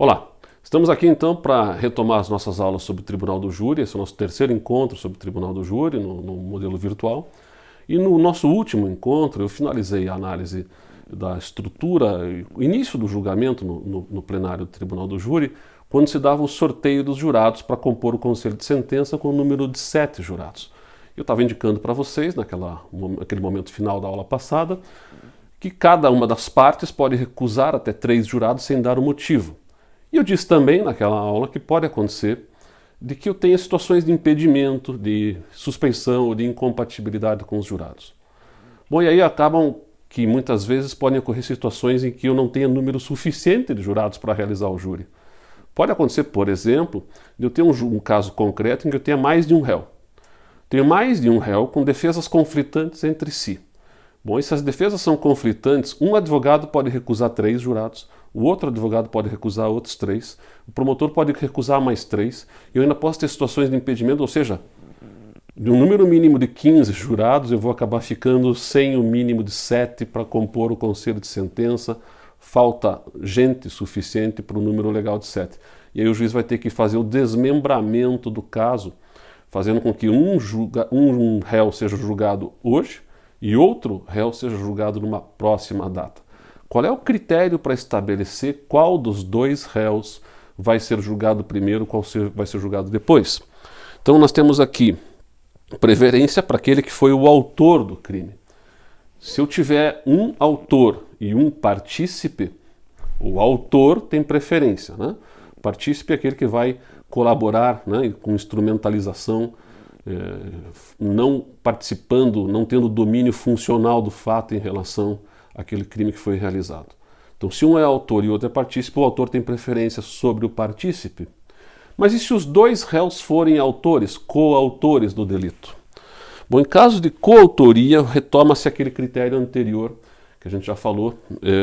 Olá, estamos aqui então para retomar as nossas aulas sobre o Tribunal do Júri. Esse é o nosso terceiro encontro sobre o Tribunal do Júri no modelo virtual. E no nosso último encontro eu finalizei a análise da estrutura, o início do julgamento no plenário do Tribunal do Júri, quando se dava o sorteio dos jurados para compor o conselho de sentença com o número de 7 jurados. Eu estava indicando para vocês, naquele momento final da aula passada, que cada uma das partes pode recusar até 3 jurados sem dar o motivo. E eu disse também naquela aula que pode acontecer de que eu tenha situações de impedimento, de suspeição ou de incompatibilidade com os jurados. Bom, e aí acabam que muitas vezes podem ocorrer situações em que eu não tenha número suficiente de jurados para realizar o júri. Pode acontecer, por exemplo, de eu ter um caso concreto em que eu tenha mais de um réu. Tenho mais de um réu com defesas conflitantes entre si. Bom, e se as defesas são conflitantes, um advogado pode recusar 3 jurados, o outro advogado pode recusar outros 3, o promotor pode recusar mais 3, e eu ainda posso ter situações de impedimento, ou seja, de um número mínimo de 15 jurados, eu vou acabar ficando sem o mínimo de 7 para compor o conselho de sentença, falta gente suficiente para o número legal de 7. E aí o juiz vai ter que fazer o desmembramento do caso, fazendo com que um réu seja julgado hoje e outro réu seja julgado numa próxima data. Qual é o critério para estabelecer qual dos 2 réus vai ser julgado primeiro, qual vai ser julgado depois? Então nós temos aqui preferência para aquele que foi o autor do crime. Se eu tiver um autor e um partícipe, o autor tem preferência, né? O partícipe é aquele que vai colaborar, né, com instrumentalização, não participando, não tendo domínio funcional do fato em relação àquele crime que foi realizado. Então, se um é autor e o outro é partícipe, o autor tem preferência sobre o partícipe. Mas e se os 2 réus forem autores, coautores do delito? Bom, em caso de coautoria, retoma-se aquele critério anterior, que a gente já falou,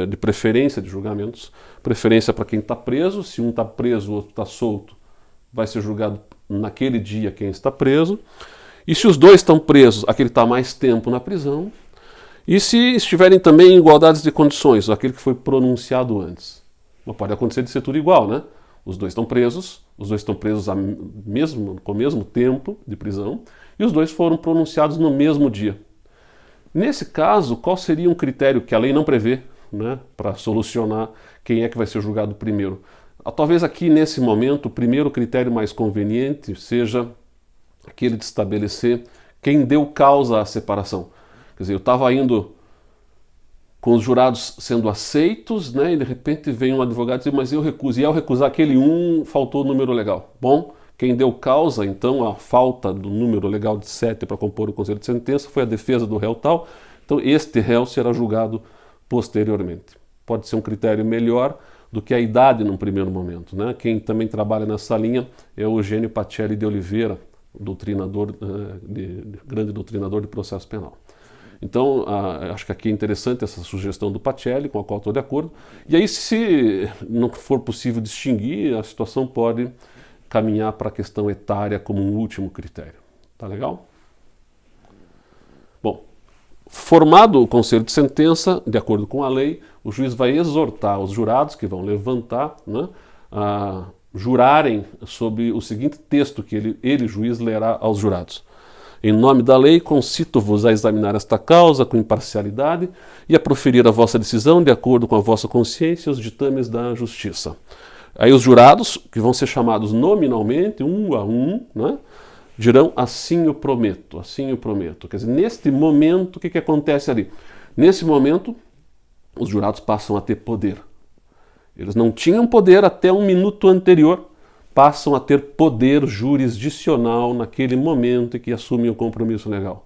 de preferência de julgamentos. Preferência para quem está preso, se um está preso, o outro está solto, vai ser julgado naquele dia quem está preso. E se os 2 estão presos, aquele está mais tempo na prisão. E se estiverem também em igualdades de condições, aquele que foi pronunciado antes. Mas pode acontecer de ser tudo igual, né? Os 2 estão presos com o mesmo tempo de prisão, e os 2 foram pronunciados no mesmo dia. Nesse caso, qual seria um critério que a lei não prevê, né, para solucionar quem é que vai ser julgado primeiro? Talvez aqui, nesse momento, o primeiro critério mais conveniente seja aquele de estabelecer quem deu causa à separação. Quer dizer, eu estava indo com os jurados sendo aceitos, né, e de repente vem um advogado e diz, mas eu recuso. E ao recusar aquele faltou o número legal. Bom, quem deu causa, então, à falta do número legal de 7 para compor o conselho de sentença foi a defesa do réu tal. Então, este réu será julgado posteriormente. Pode ser um critério melhor do que a idade num primeiro momento, né? Quem também trabalha nessa linha é o Eugênio Pacelli de Oliveira, grande doutrinador de processo penal. Então, acho que aqui é interessante essa sugestão do Pacelli, com a qual estou de acordo. E aí, se não for possível distinguir, a situação pode caminhar para a questão etária como um último critério. Tá legal? Bom, formado o conselho de sentença, de acordo com a lei, o juiz vai exortar os jurados que vão levantar, né, a jurarem sobre o seguinte texto que ele, juiz, lerá aos jurados. Em nome da lei, concito-vos a examinar esta causa com imparcialidade e a proferir a vossa decisão de acordo com a vossa consciência e os ditames da justiça. Aí os jurados, que vão ser chamados nominalmente, um a um, né, dirão assim eu prometo, assim eu prometo. Quer dizer, neste momento, o que acontece ali? Nesse momento, os jurados passam a ter poder. Eles não tinham poder até um minuto anterior, passam a ter poder jurisdicional naquele momento em que assumem o compromisso legal.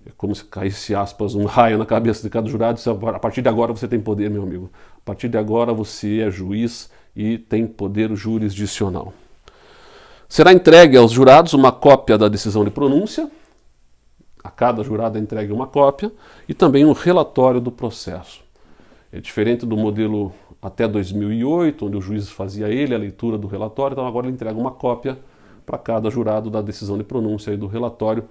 É como se caísse, aspas, um raio na cabeça de cada jurado e disse, a partir de agora você tem poder, meu amigo. A partir de agora você é juiz e tem poder jurisdicional. Será entregue aos jurados uma cópia da decisão de pronúncia, a cada jurado é entregue uma cópia, e também um relatório do processo. É diferente do modelo até 2008, onde o juiz fazia a leitura do relatório, então agora ele entrega uma cópia para cada jurado da decisão de pronúncia e do relatório,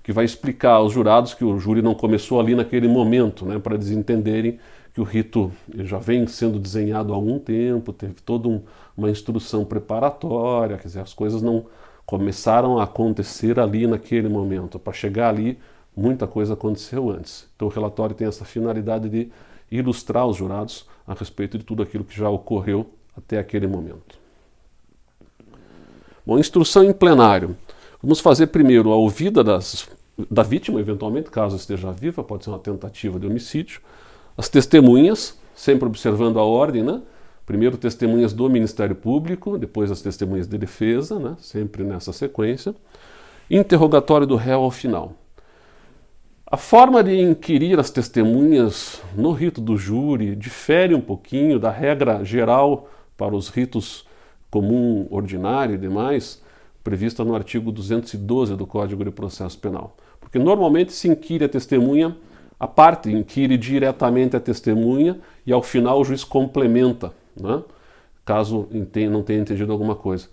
que vai explicar aos jurados que o júri não começou ali naquele momento, né, para eles entenderem porque o rito já vem sendo desenhado há algum tempo, teve toda uma instrução preparatória, quer dizer, as coisas não começaram a acontecer ali naquele momento. Para chegar ali, muita coisa aconteceu antes. Então o relatório tem essa finalidade de ilustrar os jurados a respeito de tudo aquilo que já ocorreu até aquele momento. Bom, instrução em plenário. Vamos fazer primeiro a ouvida da vítima, eventualmente, caso esteja viva, pode ser uma tentativa de homicídio. As testemunhas, sempre observando a ordem, né? Primeiro testemunhas do Ministério Público, depois as testemunhas de defesa, né? Sempre nessa sequência. Interrogatório do réu ao final. A forma de inquirir as testemunhas no rito do júri difere um pouquinho da regra geral para os ritos comum, ordinário e demais, prevista no artigo 212 do Código de Processo Penal. Porque normalmente se inquire a testemunha, a parte inquire diretamente a testemunha e ao final o juiz complementa, né? Caso não tenha entendido alguma coisa.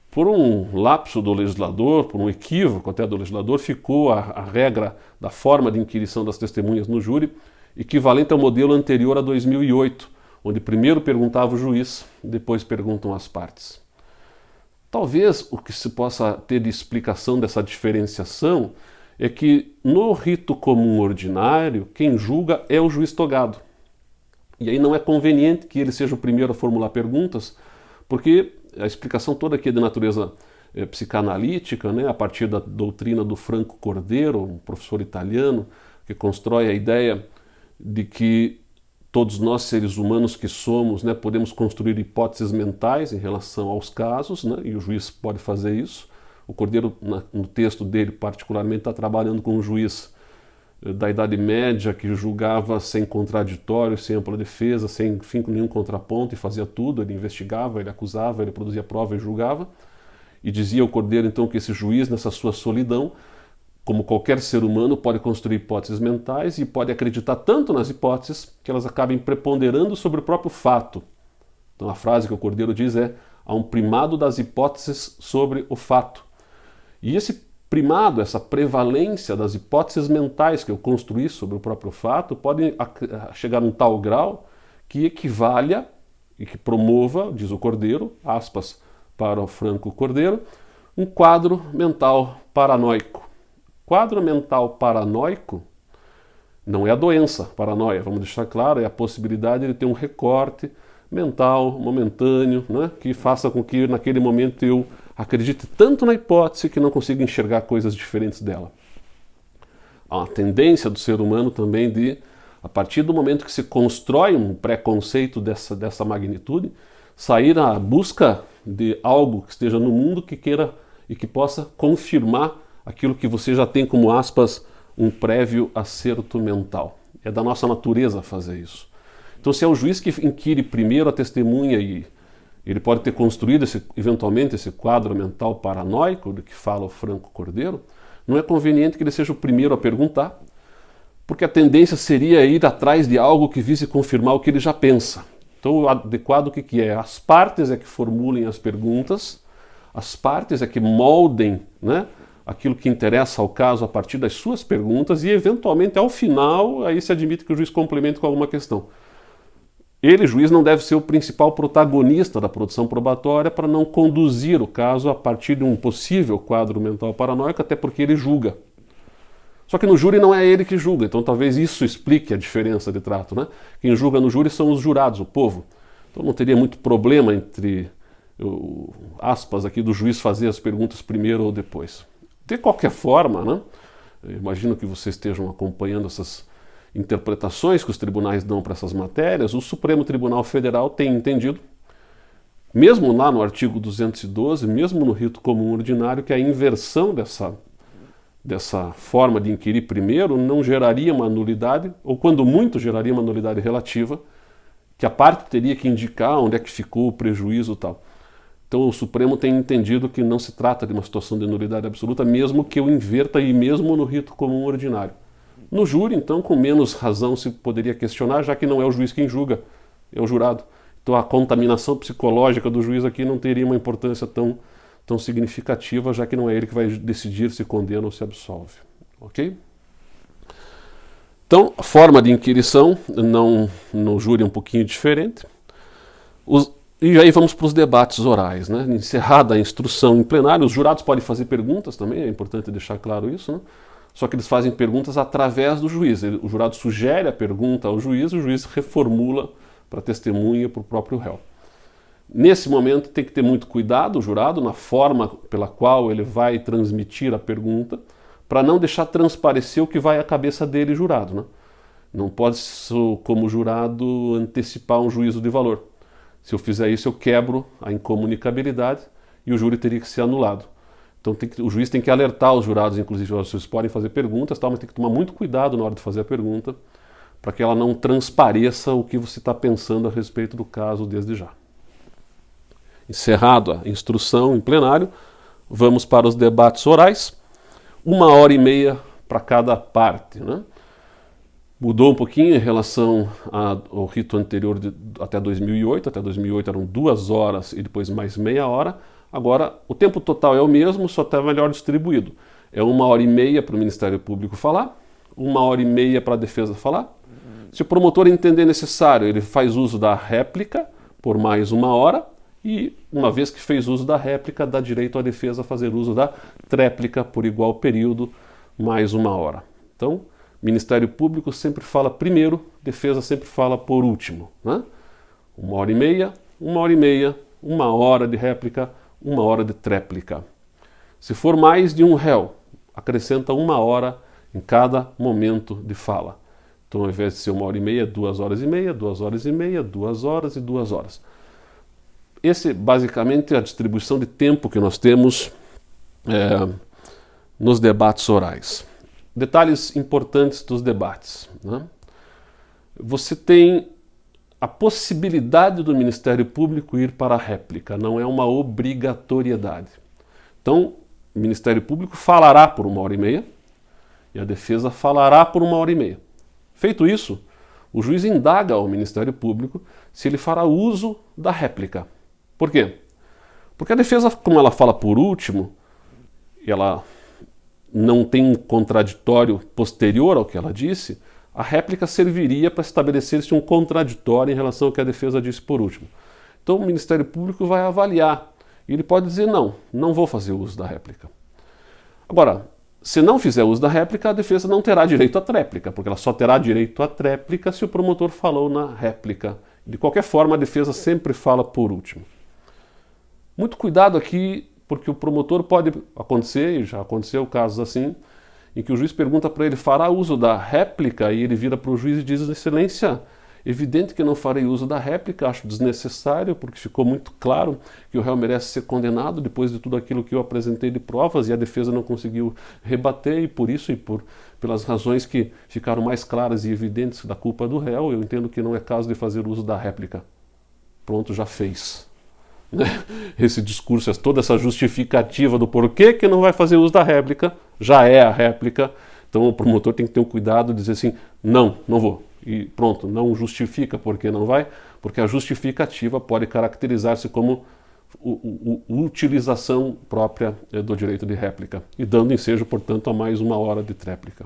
Por um lapso do legislador, por um equívoco até do legislador, ficou a regra da forma de inquirição das testemunhas no júri equivalente ao modelo anterior a 2008, onde primeiro perguntava o juiz, depois perguntam as partes. Talvez o que se possa ter de explicação dessa diferenciação é que no rito comum ordinário, quem julga é o juiz togado. E aí não é conveniente que ele seja o primeiro a formular perguntas, porque a explicação toda aqui é de natureza psicanalítica, né, a partir da doutrina do Franco Cordeiro, um professor italiano, que constrói a ideia de que todos nós, seres humanos que somos, né, podemos construir hipóteses mentais em relação aos casos, né, e o juiz pode fazer isso. O Cordeiro, no texto dele, particularmente, está trabalhando com um juiz da Idade Média que julgava sem contraditório, sem ampla defesa, sem fim com nenhum contraponto, e fazia tudo. Ele investigava, ele acusava, ele produzia prova e julgava. E dizia o Cordeiro, então, que esse juiz, nessa sua solidão, como qualquer ser humano, pode construir hipóteses mentais e pode acreditar tanto nas hipóteses que elas acabem preponderando sobre o próprio fato. Então a frase que o Cordeiro diz é: há um primado das hipóteses sobre o fato. E esse primado, essa prevalência das hipóteses mentais que eu construí sobre o próprio fato, pode chegar a um tal grau que equivalha e que promova, diz o Cordeiro, aspas para o Franco Cordeiro, um quadro mental paranoico. Quadro mental paranoico não é a doença, paranoia, vamos deixar claro, é a possibilidade de ter um recorte mental, momentâneo, né, que faça com que naquele momento eu acredite tanto na hipótese que não consiga enxergar coisas diferentes dela. Há uma tendência do ser humano também de, a partir do momento que se constrói um preconceito dessa magnitude, sair à busca de algo que esteja no mundo que queira e que possa confirmar aquilo que você já tem como, aspas, um prévio acerto mental. É da nossa natureza fazer isso. Então, se é o juiz que inquire primeiro a testemunha e ele pode ter construído eventualmente esse quadro mental paranoico do que fala o Franco Cordeiro, não é conveniente que ele seja o primeiro a perguntar, porque a tendência seria ir atrás de algo que vise confirmar o que ele já pensa. Então, o adequado o que é? As partes é que formulem as perguntas, as partes é que moldem, né, aquilo que interessa ao caso a partir das suas perguntas e, eventualmente, ao final, aí se admite que o juiz complemente com alguma questão. Ele, juiz, não deve ser o principal protagonista da produção probatória para não conduzir o caso a partir de um possível quadro mental paranoico, até porque ele julga. Só que no júri não é ele que julga, então talvez isso explique a diferença de trato, né? Quem julga no júri são os jurados, o povo. Então não teria muito problema entre, aspas, aqui do juiz fazer as perguntas primeiro ou depois. De qualquer forma, né? Eu imagino que vocês estejam acompanhando essas interpretações que os tribunais dão para essas matérias. O Supremo Tribunal Federal tem entendido, mesmo lá no artigo 212, mesmo no rito comum ordinário, que a inversão dessa forma de inquirir primeiro não geraria uma nulidade, ou quando muito geraria uma nulidade relativa, que a parte teria que indicar onde é que ficou o prejuízo e tal. Então o Supremo tem entendido que não se trata de uma situação de nulidade absoluta, mesmo que eu inverta e mesmo no rito comum ordinário. No júri, então, com menos razão se poderia questionar, já que não é o juiz quem julga, é o jurado. Então a contaminação psicológica do juiz aqui não teria uma importância tão significativa, já que não é ele que vai decidir se condena ou se absolve. Ok? Então, a forma de inquirição no júri é um pouquinho diferente. E aí vamos para os debates orais, né? Encerrada a instrução em plenário, os jurados podem fazer perguntas também, é importante deixar claro isso, né? Só que eles fazem perguntas através do juiz. O jurado sugere a pergunta ao juiz, o juiz reformula para a testemunha e para o próprio réu. Nesse momento tem que ter muito cuidado o jurado na forma pela qual ele vai transmitir a pergunta, para não deixar transparecer o que vai à cabeça dele, jurado, né? Não pode, como jurado, antecipar um juízo de valor. Se eu fizer isso, eu quebro a incomunicabilidade e o júri teria que ser anulado. Então o juiz tem que alertar os jurados, inclusive, vocês podem fazer perguntas, mas tem que tomar muito cuidado na hora de fazer a pergunta, para que ela não transpareça o que você está pensando a respeito do caso desde já. Encerrado a instrução em plenário, vamos para os debates orais. 1h30 para cada parte, né? Mudou um pouquinho em relação ao rito anterior até 2008. Até 2008 eram 2 horas e depois mais meia hora. Agora o tempo total é o mesmo, só está melhor distribuído. É 1h30 para o Ministério Público falar, 1h30 para a defesa falar. Se o promotor entender necessário, ele faz uso da réplica por mais 1 hora. E, uma vez que fez uso da réplica, dá direito à defesa a fazer uso da tréplica por igual período, mais 1 hora. Então, Ministério Público sempre fala primeiro, defesa sempre fala por último, né? 1h30, 1h30, 1 hora de réplica, 1 hora de tréplica. Se for mais de um réu, acrescenta 1 hora em cada momento de fala. Então, ao invés de ser 1h30, 2h30, 2h30, 2 horas e 2 horas. Esse, basicamente, é a distribuição de tempo que nós temos nos debates orais. Detalhes importantes dos debates, né? Você tem a possibilidade do Ministério Público ir para a réplica, não é uma obrigatoriedade. Então, o Ministério Público falará por 1h30 e a defesa falará por 1h30. Feito isso, o juiz indaga ao Ministério Público se ele fará uso da réplica. Por quê? Porque a defesa, como ela fala por último, ela não tem um contraditório posterior ao que ela disse, a réplica serviria para estabelecer-se um contraditório em relação ao que a defesa disse por último. Então o Ministério Público vai avaliar e ele pode dizer não vou fazer uso da réplica. Agora, se não fizer uso da réplica, a defesa não terá direito à tréplica, porque ela só terá direito à tréplica se o promotor falou na réplica. De qualquer forma, a defesa sempre fala por último. Muito cuidado aqui, porque o promotor pode acontecer, e já aconteceu casos assim, em que o juiz pergunta para ele, fará uso da réplica? E ele vira para o juiz e diz, excelência, evidente que não farei uso da réplica, acho desnecessário, porque ficou muito claro que o réu merece ser condenado depois de tudo aquilo que eu apresentei de provas e a defesa não conseguiu rebater, e por isso pelas razões que ficaram mais claras e evidentes da culpa do réu, eu entendo que não é caso de fazer uso da réplica. Pronto, já fez. Esse discurso, toda essa justificativa do porquê que não vai fazer uso da réplica, já é a réplica. Então o promotor tem que ter um cuidado de dizer assim, não vou. E pronto, não justifica porque não vai, porque a justificativa pode caracterizar-se como utilização própria do direito de réplica, e dando ensejo, portanto, a mais 1 hora de tréplica.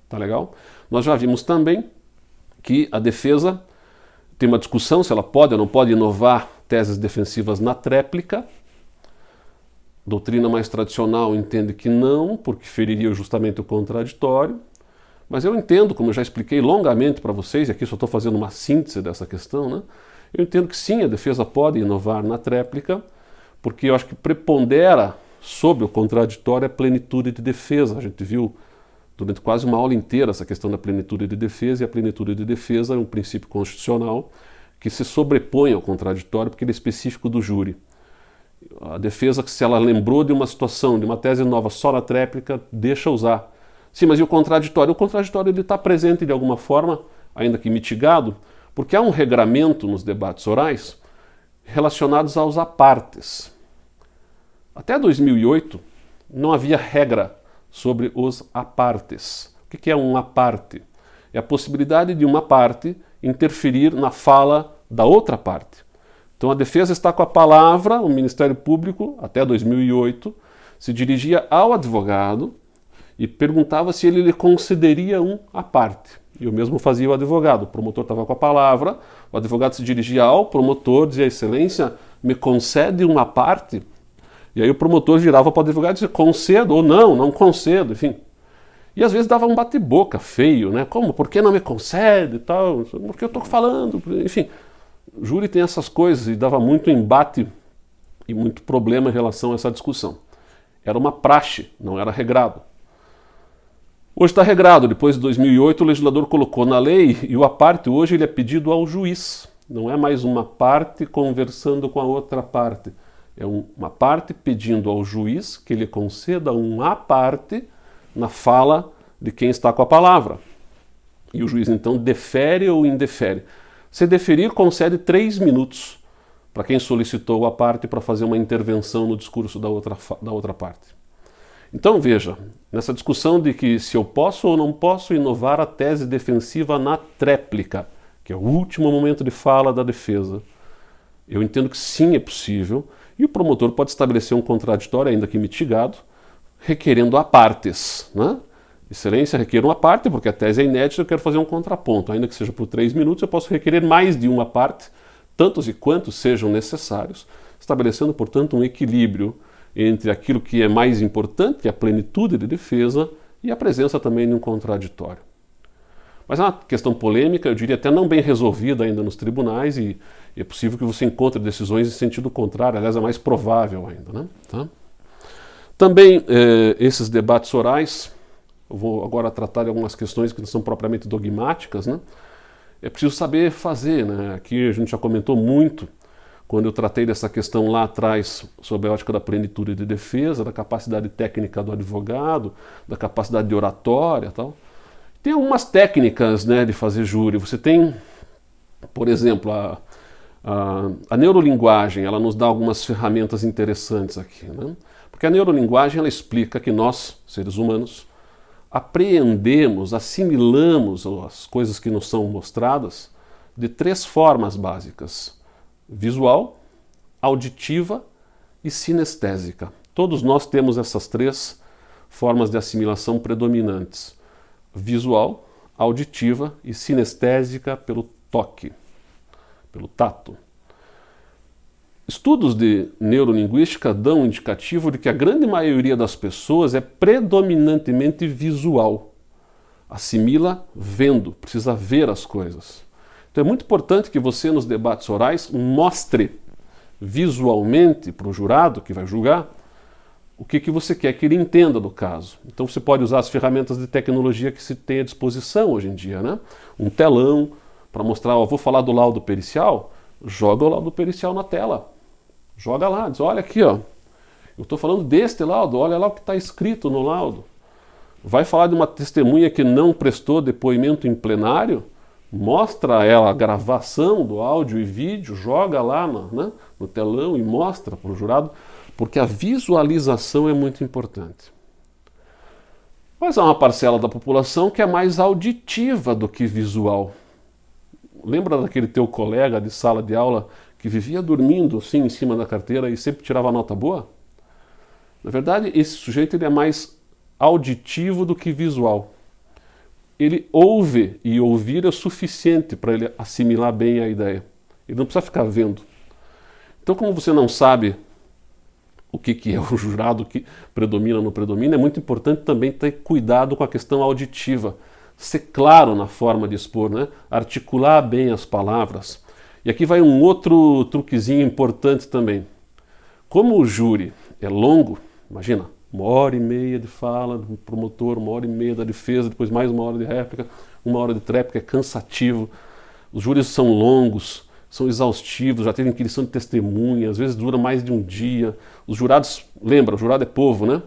Tá legal? Nós já vimos também que a defesa tem uma discussão se ela pode ou não pode inovar teses defensivas na tréplica. A doutrina mais tradicional entende que não, porque feriria justamente o contraditório. Mas eu entendo, como eu já expliquei longamente para vocês, e aqui só estou fazendo uma síntese dessa questão, né? Eu entendo que sim, a defesa pode inovar na tréplica, porque eu acho que prepondera sobre o contraditório a plenitude de defesa. A gente viu durante quase uma aula inteira essa questão da plenitude de defesa, e a plenitude de defesa é um princípio constitucional que se sobrepõe ao contraditório, porque ele é específico do júri. A defesa, se ela lembrou de uma situação, de uma tese nova só na tréplica, deixa usar. Sim, mas e o contraditório? O contraditório está presente de alguma forma, ainda que mitigado, porque há um regramento nos debates orais relacionados aos apartes. Até 2008, não havia regra sobre os apartes. O que é um aparte? É a possibilidade de uma parte interferir na fala da outra parte. Então a defesa está com a palavra, o Ministério Público, até 2008, se dirigia ao advogado e perguntava se ele lhe concederia um à parte. E o mesmo fazia o advogado. O promotor estava com a palavra, o advogado se dirigia ao promotor, dizia: Excelência, me concede uma parte? E aí o promotor virava para o advogado e dizia: concedo, ou não, não concedo, enfim. E às vezes dava um bate-boca feio, né? Como? Por que não me concede e tal? Porque eu estou falando, enfim. O júri tem essas coisas e dava muito embate e muito problema em relação a essa discussão. Era uma praxe, não era regrado. Hoje está regrado. Depois de 2008 o legislador colocou na lei e o à parte hoje ele é pedido ao juiz. Não é mais uma parte conversando com a outra parte. É uma parte pedindo ao juiz que ele conceda um à parte na fala de quem está com a palavra. E o juiz então defere ou indefere. Se deferir, concede 3 minutos para quem solicitou a parte para fazer uma intervenção no discurso da outra parte. Então veja, nessa discussão de que se eu posso ou não posso inovar a tese defensiva na tréplica, que é o último momento de fala da defesa, eu entendo que sim, é possível, e o promotor pode estabelecer um contraditório, ainda que mitigado, requerendo a partes, né? Excelência, requer uma parte, porque a tese é inédita, eu quero fazer um contraponto. Ainda que seja por 3 minutos, eu posso requerer mais de uma parte, tantos e quantos sejam necessários, estabelecendo, portanto, um equilíbrio entre aquilo que é mais importante, que é a plenitude de defesa, e a presença também de um contraditório. Mas é uma questão polêmica, eu diria até não bem resolvida ainda nos tribunais, e é possível que você encontre decisões em sentido contrário, aliás, é mais provável ainda, né? Tá? Também esses debates orais, eu vou agora tratar de algumas questões que não são propriamente dogmáticas, né? É preciso saber fazer, né? Aqui a gente já comentou muito, quando eu tratei dessa questão lá atrás, sobre a ótica da plenitude de defesa, da capacidade técnica do advogado, da capacidade de oratória e tal. Tem algumas técnicas, né, de fazer júri. Você tem, por exemplo, a neurolinguagem, ela nos dá algumas ferramentas interessantes aqui, né? Porque a neurolinguagem, ela explica que nós, seres humanos, apreendemos, assimilamos as coisas que nos são mostradas de 3 formas básicas: visual, auditiva e sinestésica. Todos nós temos essas 3 formas de assimilação predominantes: visual, auditiva e sinestésica pelo toque, pelo tato. Estudos de neurolinguística dão um indicativo de que a grande maioria das pessoas é predominantemente visual. Assimila vendo, precisa ver as coisas. Então é muito importante que você, nos debates orais, mostre visualmente para o jurado que vai julgar o que você quer que ele entenda do caso. Então você pode usar as ferramentas de tecnologia que se tem à disposição hoje em dia, né? Um telão para mostrar: ó, vou falar do laudo pericial, joga o laudo pericial na tela. Joga lá, diz: olha aqui, ó, eu estou falando deste laudo, olha lá o que está escrito no laudo. Vai falar de uma testemunha que não prestou depoimento em plenário, mostra a ela a gravação do áudio e vídeo, joga lá no telão e mostra para o jurado, porque a visualização é muito importante. Mas há uma parcela da população que é mais auditiva do que visual. Lembra daquele teu colega de sala de aula que vivia dormindo assim em cima da carteira e sempre tirava nota boa? Na verdade, esse sujeito ele é mais auditivo do que visual. Ele ouve, e ouvir é o suficiente para ele assimilar bem a ideia. Ele não precisa ficar vendo. Então, como você não sabe o que é o jurado, que predomina ou não predomina, é muito importante também ter cuidado com a questão auditiva. Ser claro na forma de expor, né? Articular bem as palavras. E aqui vai um outro truquezinho importante também. Como o júri é longo, imagina, 1h30 de fala do promotor, 1h30 da defesa, depois mais 1 hora de réplica, 1 hora de tréplica, é cansativo. Os júris são longos, são exaustivos, já teve inquirição de testemunha, às vezes dura mais de um dia. Os jurados, lembra, o jurado é povo, né?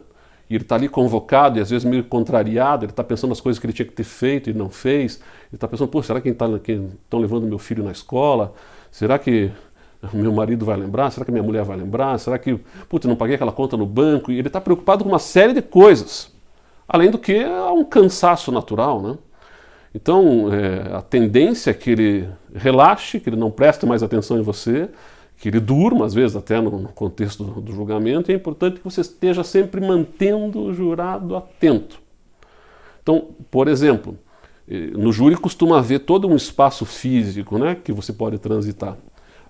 E ele está ali convocado e às vezes meio contrariado, ele está pensando nas coisas que ele tinha que ter feito e não fez. Ele está pensando: pô, será que estão levando meu filho na escola? Será que meu marido vai lembrar? Será que minha mulher vai lembrar? Será que, putz, eu não paguei aquela conta no banco? E ele está preocupado com uma série de coisas. Além do que há um cansaço natural, né? Então, a tendência é que ele relaxe, que ele não preste mais atenção em você, que ele durma, às vezes até no contexto do julgamento. E é importante que você esteja sempre mantendo o jurado atento. Então, por exemplo, no júri costuma haver todo um espaço físico, né, que você pode transitar.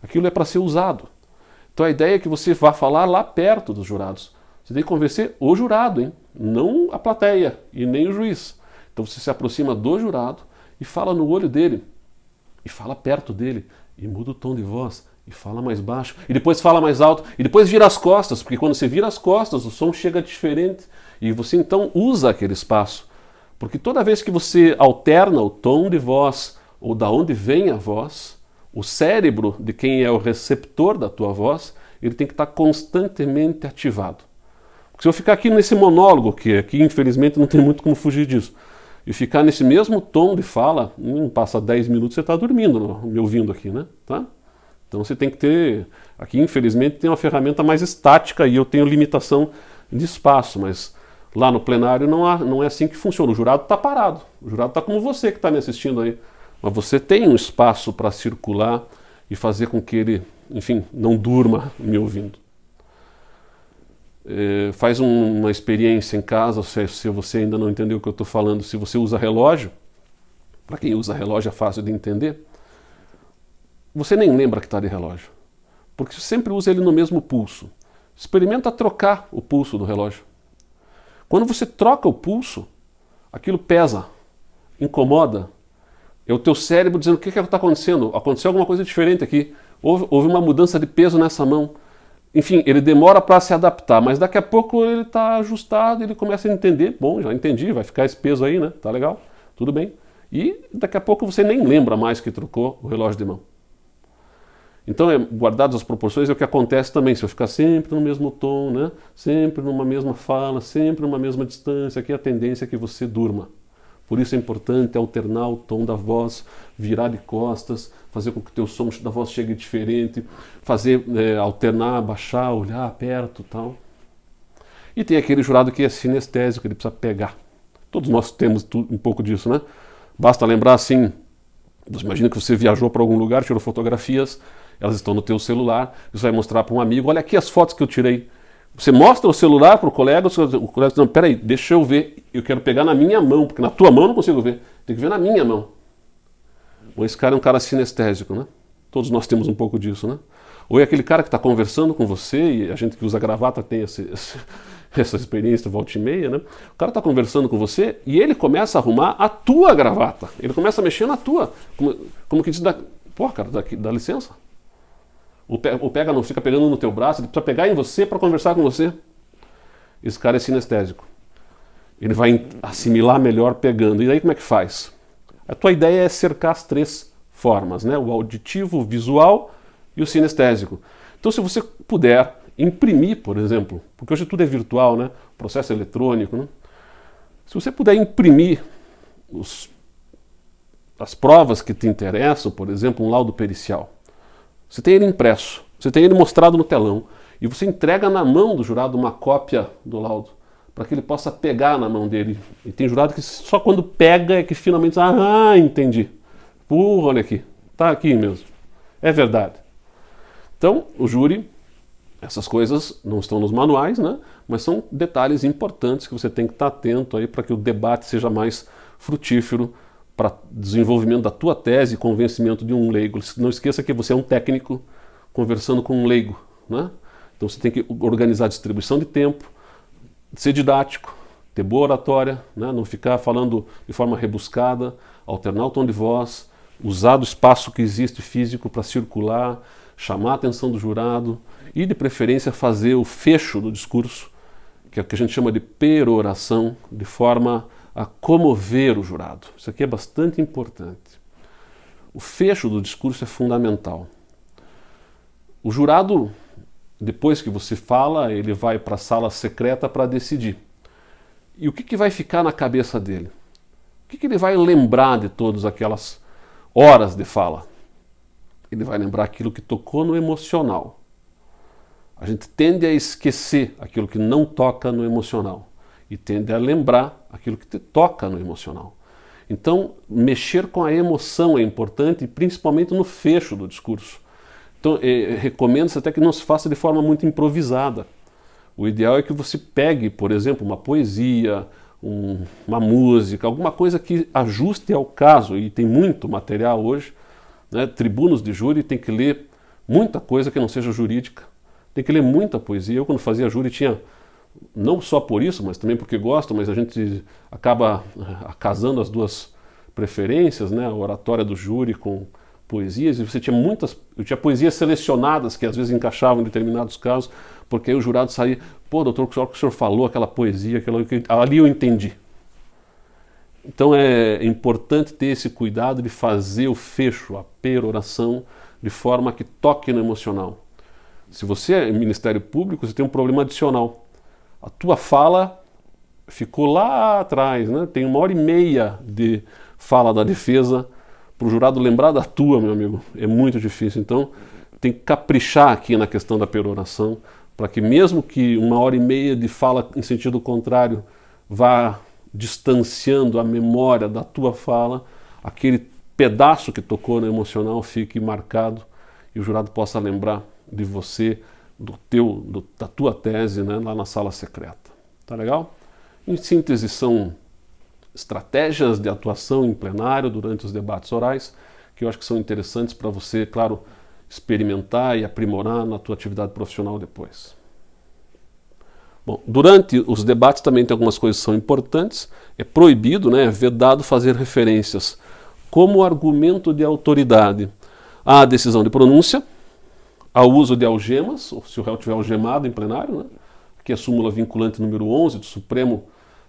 Aquilo é para ser usado. Então a ideia é que você vá falar lá perto dos jurados. Você tem que convencer o jurado, hein? Não a plateia e nem o juiz. Então você se aproxima do jurado e fala no olho dele, e fala perto dele, e muda o tom de voz, e fala mais baixo, e depois fala mais alto, e depois vira as costas, porque quando você vira as costas o som chega diferente, e você então usa aquele espaço. Porque toda vez que você alterna o tom de voz, ou da onde vem a voz, o cérebro de quem é o receptor da tua voz, ele tem que estar constantemente ativado. Porque se eu ficar aqui nesse monólogo, que aqui infelizmente não tem muito como fugir disso, e ficar nesse mesmo tom de fala, não passa 10 minutos você está dormindo, me ouvindo aqui, né? Tá? Então você tem que ter, aqui infelizmente tem uma ferramenta mais estática e eu tenho limitação de espaço, mas lá no plenário não é assim que funciona, o jurado está parado, o jurado está como você que está me assistindo aí. Mas você tem um espaço para circular e fazer com que ele, enfim, não durma me ouvindo. Faz uma experiência em casa, se você ainda não entendeu o que eu estou falando, se você usa relógio, para quem usa relógio é fácil de entender, você nem lembra que está de relógio, porque você sempre usa ele no mesmo pulso. Experimenta trocar o pulso do relógio. Quando você troca o pulso, aquilo pesa, incomoda. É o teu cérebro dizendo: o que está acontecendo? Aconteceu alguma coisa diferente aqui. Houve uma mudança de peso nessa mão. Enfim, ele demora para se adaptar, mas daqui a pouco ele está ajustado, ele começa a entender. Bom, já entendi, vai ficar esse peso aí, né? Tá legal, tudo bem. E daqui a pouco você nem lembra mais que trocou o relógio de mão. Então, guardadas as proporções, é o que acontece também. Se eu ficar sempre no mesmo tom, né? Sempre numa mesma fala, sempre numa mesma distância, aqui a tendência é que você durma. Por isso é importante alternar o tom da voz, virar de costas, fazer com que o teu som da voz chegue diferente, fazer alternar, baixar, olhar perto e tal. E tem aquele jurado que é sinestésico, ele precisa pegar. Todos nós temos um pouco disso, né? Basta lembrar assim, você imagina que você viajou para algum lugar, tirou fotografias, elas estão no teu celular, você vai mostrar para um amigo: olha aqui as fotos que eu tirei. Você mostra o celular para o colega diz: não, peraí, deixa eu ver, eu quero pegar na minha mão, porque na tua mão eu não consigo ver, tem que ver na minha mão. Ou esse cara é um cara sinestésico, né? Todos nós temos um pouco disso, né? Ou é aquele cara que está conversando com você, e a gente que usa gravata tem essa experiência volta e meia, né? O cara está conversando com você e ele começa a arrumar a tua gravata, ele começa a mexer na tua, como que diz: pô, cara, dá licença. O pega não fica pegando no teu braço, ele precisa pegar em você para conversar com você. Esse cara é sinestésico. Ele vai assimilar melhor pegando. E aí como é que faz? A tua ideia é cercar as três formas, né? O auditivo, o visual e o sinestésico. Então se você puder imprimir, por exemplo, porque hoje tudo é virtual, né? O processo é eletrônico, né? Se você puder imprimir as provas que te interessam, por exemplo, um laudo pericial. Você tem ele impresso, você tem ele mostrado no telão, e você entrega na mão do jurado uma cópia do laudo, para que ele possa pegar na mão dele. E tem jurado que só quando pega é que finalmente diz: ah, entendi. Olha aqui, tá aqui mesmo. É verdade. Então, o júri, essas coisas não estão nos manuais, né? Mas são detalhes importantes que você tem que estar atento aí para que o debate seja mais frutífero, para desenvolvimento da tua tese e convencimento de um leigo. Não esqueça que você é um técnico conversando com um leigo, né? Então você tem que organizar a distribuição de tempo, ser didático, ter boa oratória, né? Não ficar falando de forma rebuscada, alternar o tom de voz, usar do espaço que existe físico para circular, chamar a atenção do jurado e, de preferência, fazer o fecho do discurso, que é o que a gente chama de peroração, de forma a comover o jurado. Isso aqui é bastante importante. O fecho do discurso é fundamental. O jurado, depois que você fala, ele vai para a sala secreta para decidir. E o que vai ficar na cabeça dele? O que ele vai lembrar de todas aquelas horas de fala? Ele vai lembrar aquilo que tocou no emocional. A gente tende a esquecer aquilo que não toca no emocional e tende a lembrar aquilo que te toca no emocional. Então, mexer com a emoção é importante, principalmente no fecho do discurso. Então, recomenda-se até que não se faça de forma muito improvisada. O ideal é que você pegue, por exemplo, uma poesia, uma música, alguma coisa que ajuste ao caso, e tem muito material hoje, né? Tribunos de júri tem que ler muita coisa que não seja jurídica, tem que ler muita poesia. Eu, quando fazia júri, tinha, não só por isso, mas também porque gosto, mas a gente acaba casando as duas preferências, né? A oratória do júri com poesias, e você tinha eu tinha poesias selecionadas que às vezes encaixavam em determinados casos, porque aí o jurado saía, pô, doutor, o que o senhor falou, aquela poesia, ali eu entendi. Então é importante ter esse cuidado de fazer o fecho, a peroração, de forma que toque no emocional. Se você é Ministério Público, você tem um problema adicional. A tua fala ficou lá atrás, né? Tem 1h30 de fala da defesa, para o jurado lembrar da tua, meu amigo, é muito difícil. Então tem que caprichar aqui na questão da peroração, para que mesmo que 1h30 de fala em sentido contrário vá distanciando a memória da tua fala, aquele pedaço que tocou no emocional fique marcado e o jurado possa lembrar de você, da tua tese, né, lá na sala secreta. Tá legal? Em síntese, são estratégias de atuação em plenário durante os debates orais, que eu acho que são interessantes para você, claro, experimentar e aprimorar na tua atividade profissional depois. Bom, durante os debates também tem algumas coisas que são importantes. É proibido, né, é vedado fazer referências como argumento de autoridade à decisão de pronúncia, ao uso de algemas, ou se o réu estiver algemado em plenário, né, que é a súmula vinculante número 11 do Supremo,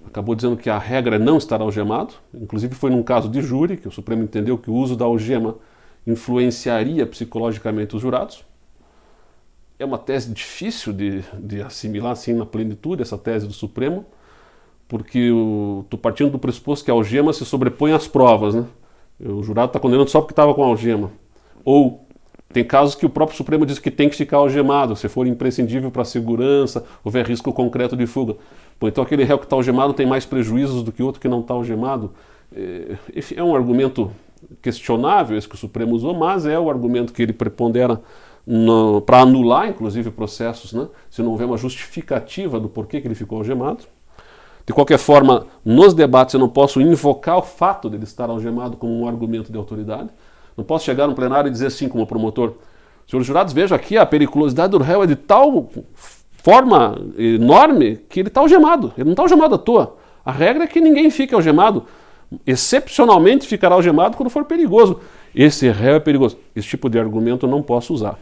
acabou dizendo que a regra é não estar algemado. Inclusive foi num caso de júri que o Supremo entendeu que o uso da algema influenciaria psicologicamente os jurados. É uma tese difícil de assimilar assim na plenitude, essa tese do Supremo, porque estou partindo do pressuposto que a algema se sobrepõe às provas, né? O jurado está condenando só porque estava com a algema. Ou tem casos que o próprio Supremo diz que tem que ficar algemado, se for imprescindível para a segurança, houver risco concreto de fuga. Bom, então aquele réu que está algemado tem mais prejuízos do que outro que não está algemado. É um argumento questionável esse que o Supremo usou, mas é o argumento que ele prepondera para anular, inclusive, processos, né, se não houver uma justificativa do porquê que ele ficou algemado. De qualquer forma, nos debates eu não posso invocar o fato de ele estar algemado como um argumento de autoridade. Não posso chegar no plenário e dizer assim, como promotor: senhores jurados, vejam aqui, a periculosidade do réu é de tal forma enorme que ele está algemado. Ele não está algemado à toa. A regra é que ninguém fique algemado. Excepcionalmente ficará algemado quando for perigoso. Esse réu é perigoso. Esse tipo de argumento eu não posso usar.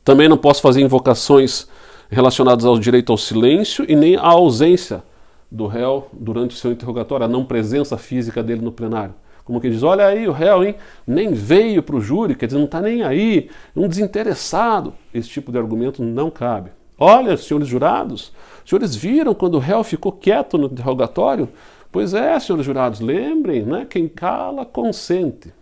Também não posso fazer invocações relacionadas ao direito ao silêncio e nem à ausência do réu durante o seu interrogatório, a não presença física dele no plenário. Como quem diz, olha aí o réu, hein, nem veio para o júri, quer dizer, não está nem aí, um desinteressado. Esse tipo de argumento não cabe. Olha, senhores jurados, os senhores viram quando o réu ficou quieto no interrogatório? Pois é, senhores jurados, lembrem, né, quem cala consente.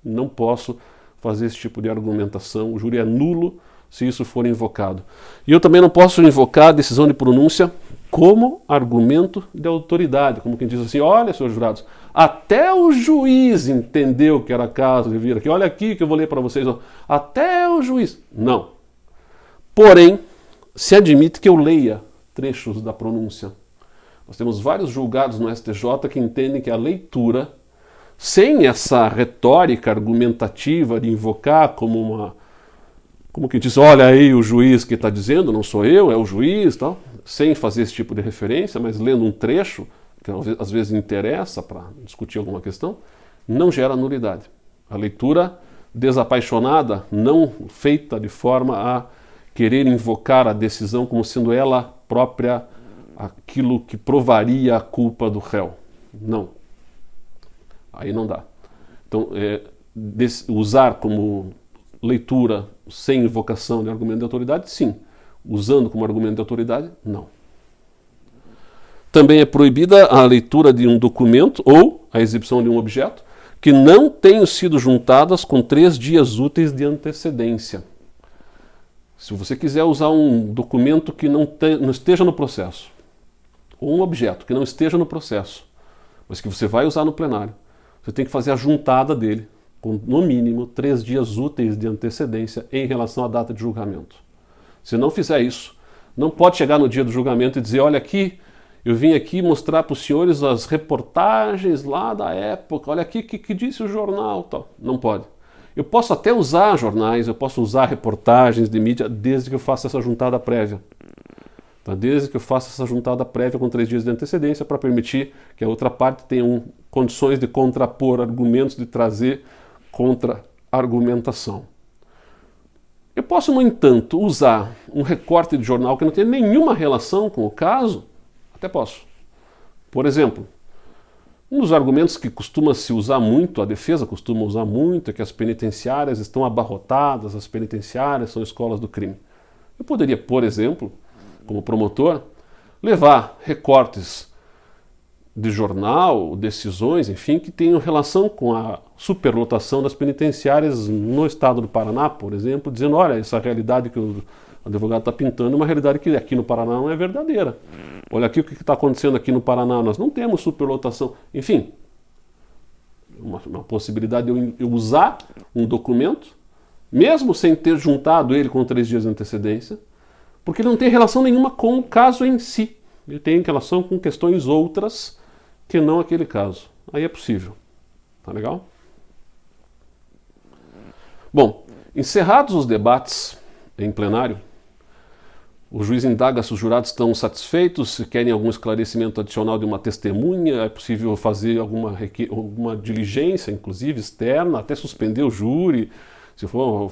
Não posso fazer esse tipo de argumentação, o júri é nulo se isso for invocado. E eu também não posso invocar a decisão de pronúncia como argumento de autoridade, como quem diz assim, olha, senhores jurados, até o juiz entendeu que era caso de vir aqui, olha aqui que eu vou ler para vocês, ó. Até o juiz. Não. Porém, se admite que eu leia trechos da pronúncia. Nós temos vários julgados no STJ que entendem que a leitura, sem essa retórica argumentativa de invocar como que diz, olha aí o juiz que está dizendo, não sou eu, é o juiz, tal, sem fazer esse tipo de referência, mas lendo um trecho, que às vezes interessa para discutir alguma questão, não gera nulidade. A leitura desapaixonada, não feita de forma a querer invocar a decisão como sendo ela própria aquilo que provaria a culpa do réu. Não. Aí não dá. Então, usar como leitura sem invocação de argumento de autoridade, sim. Usando como argumento de autoridade, não. Também é proibida a leitura de um documento ou a exibição de um objeto que não tenham sido juntadas com 3 dias úteis de antecedência. Se você quiser usar um documento que não esteja no processo, ou um objeto que não esteja no processo, mas que você vai usar no plenário, você tem que fazer a juntada dele com, no mínimo, 3 dias úteis de antecedência em relação à data de julgamento. Se não fizer isso, não pode chegar no dia do julgamento e dizer, olha aqui, Eu vim aqui mostrar para os senhores as reportagens lá da época, olha aqui o que disse o jornal, tal. Não pode. Eu posso até usar jornais, eu posso usar reportagens de mídia, desde que eu faça essa juntada prévia. Tá? Desde que eu faça essa juntada prévia com 3 dias de antecedência para permitir que a outra parte tenha condições de contrapor argumentos, de trazer contra-argumentação. Eu posso, no entanto, usar um recorte de jornal que não tem nenhuma relação com o caso? Até posso. Por exemplo, um dos argumentos que costuma se usar muito, a defesa costuma usar muito, é que as penitenciárias estão abarrotadas, as penitenciárias são escolas do crime. Eu poderia, por exemplo, como promotor, levar recortes de jornal, decisões, enfim, que tenham relação com a superlotação das penitenciárias no estado do Paraná, por exemplo, dizendo, olha, essa realidade que o advogado está pintando é uma realidade que aqui no Paraná não é verdadeira. Olha aqui o que está acontecendo aqui no Paraná, nós não temos superlotação. Enfim, uma possibilidade de eu usar um documento, mesmo sem ter juntado ele com 3 dias de antecedência, porque ele não tem relação nenhuma com o caso em si. Ele tem relação com questões outras que não aquele caso. Aí é possível. Tá legal? Bom, encerrados os debates em plenário, o juiz indaga se os jurados estão satisfeitos, se querem algum esclarecimento adicional de uma testemunha, é possível fazer alguma diligência, inclusive externa, até suspender o júri, se for,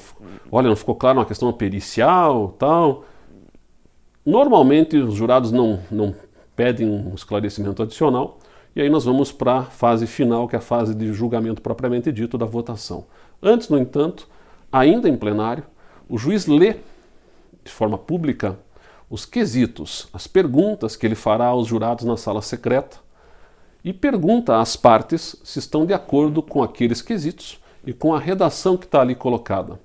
olha, não ficou claro uma questão pericial, tal. Normalmente os jurados não pedem um esclarecimento adicional, e aí nós vamos para a fase final, que é a fase de julgamento propriamente dito da votação. Antes, no entanto, ainda em plenário, o juiz lê de forma pública os quesitos, as perguntas que ele fará aos jurados na sala secreta e pergunta às partes se estão de acordo com aqueles quesitos e com a redação que está ali colocada.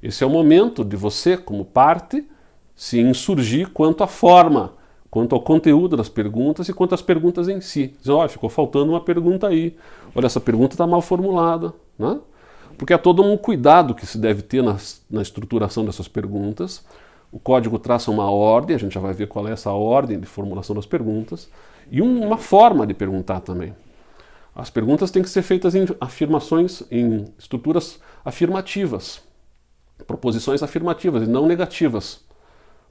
Esse é o momento de você, como parte, se insurgir quanto à forma, quanto ao conteúdo das perguntas e quanto às perguntas em si. Dizer, olha, ficou faltando uma pergunta aí, olha, essa pergunta está mal formulada, né? Porque há todo um cuidado que se deve ter na estruturação dessas perguntas. O código traça uma ordem, a gente já vai ver qual é essa ordem de formulação das perguntas, e uma forma de perguntar também. As perguntas têm que ser feitas em afirmações, em estruturas afirmativas, proposições afirmativas e não negativas,